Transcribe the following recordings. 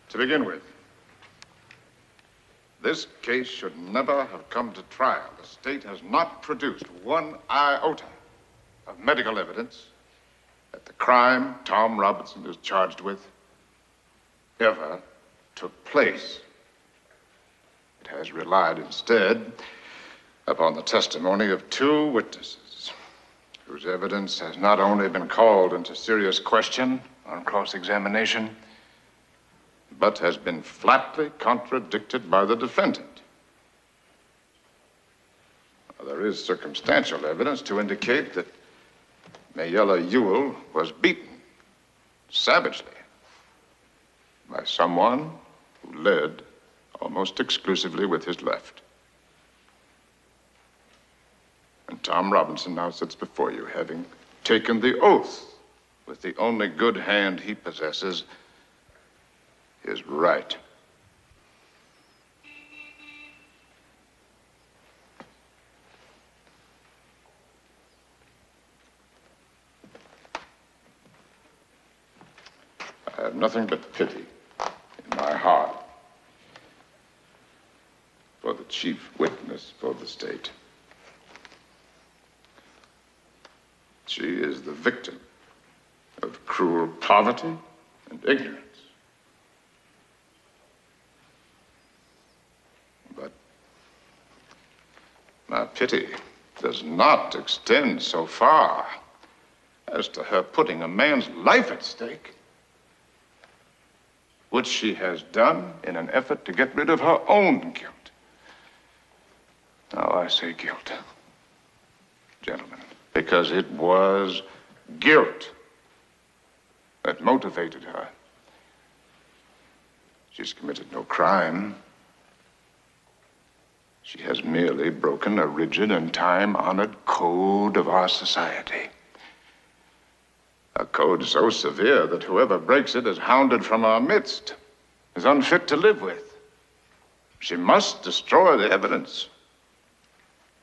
To begin with, this case should never have come to trial. The state has not produced one iota of medical evidence that the crime Tom Robinson is charged with ever took place. It has relied instead upon the testimony of two witnesses whose evidence has not only been called into serious question on cross-examination, but has been flatly contradicted by the defendant. Now, there is circumstantial evidence to indicate that Mayella Ewell was beaten savagely by someone who led almost exclusively with his left. And Tom Robinson now sits before you, having taken the oath with the only good hand he possesses, his right. I have nothing but pity in my heart for the chief witness for the state. She is the victim of cruel poverty and ignorance. But my pity does not extend so far as to her putting a man's life at stake, which she has done in an effort to get rid of her own guilt. Now, I say guilt, gentlemen, because it was guilt that motivated her. She's committed no crime. She has merely broken a rigid and time-honored code of our society. A code so severe that whoever breaks it is hounded from our midst, is unfit to live with. She must destroy the evidence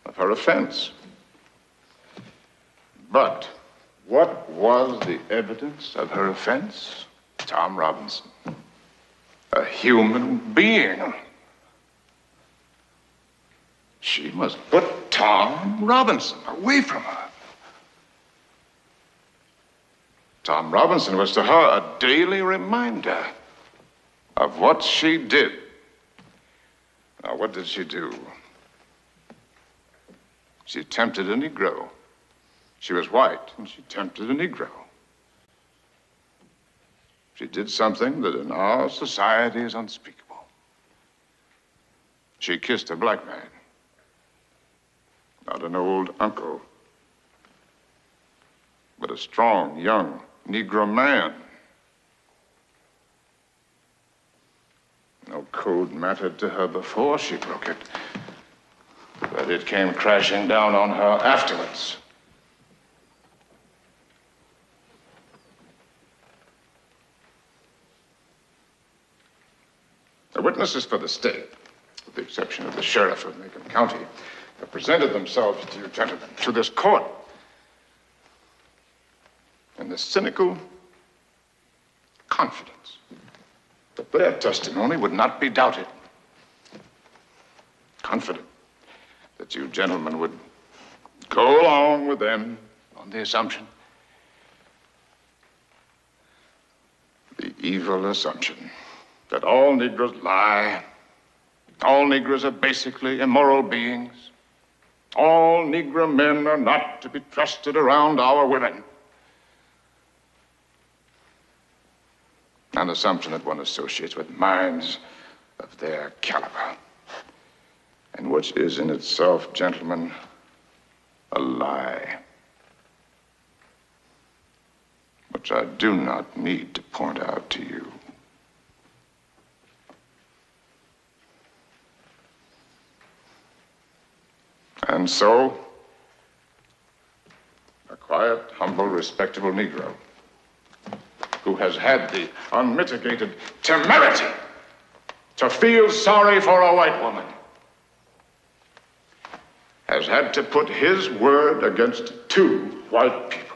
of her offense. But what was the evidence of her offense? Tom Robinson, a human being. She must put Tom Robinson away from her. Tom Robinson was to her a daily reminder of what she did. Now, what did she do? She tempted a Negro. She was white, and she tempted a Negro. She did something that in our society is unspeakable. She kissed a black man, not an old uncle, but a strong, young Negro man. No code mattered to her before she broke it, but it came crashing down on her afterwards. The witnesses for the state, with the exception of the sheriff of Macon County, have presented themselves to you gentlemen, to this court, in the cynical confidence that their testimony would not be doubted. Confident that you gentlemen would go along with them on the assumption, the evil assumption, that all Negroes lie, all Negroes are basically immoral beings, all Negro men are not to be trusted around our women. An assumption that one associates with minds of their caliber, and which is in itself, gentlemen, a lie, which I do not need to point out to you. And so, a quiet, humble, respectable Negro who has had the unmitigated temerity to feel sorry for a white woman has had to put his word against two white peoples.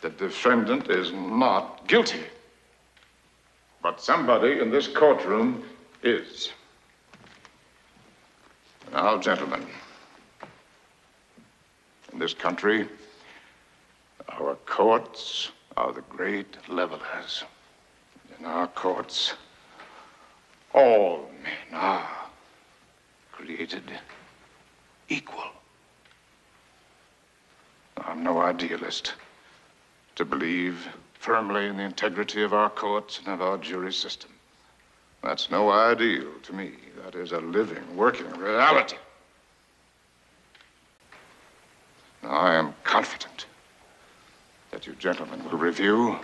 The defendant is not guilty. But somebody in this courtroom is. Now, gentlemen, in this country, our courts are the great levelers. In our courts, all men are created equal. I'm no idealist to believe firmly in the integrity of our courts and of our jury system. That's no ideal to me. That is a living, working reality. Now, I am confident that you gentlemen will review,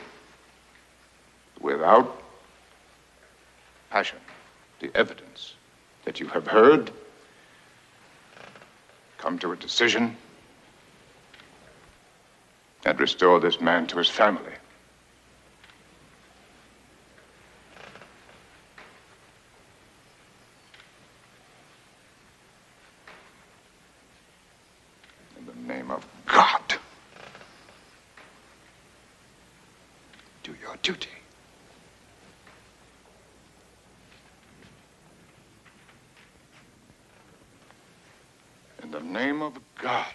without passion, the evidence that you have heard, come to a decision, and restore this man to his family. In the name of God, do your duty. In the name of God,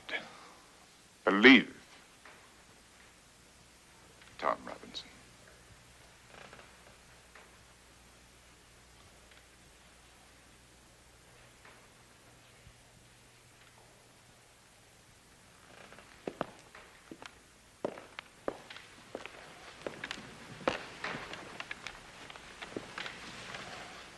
believe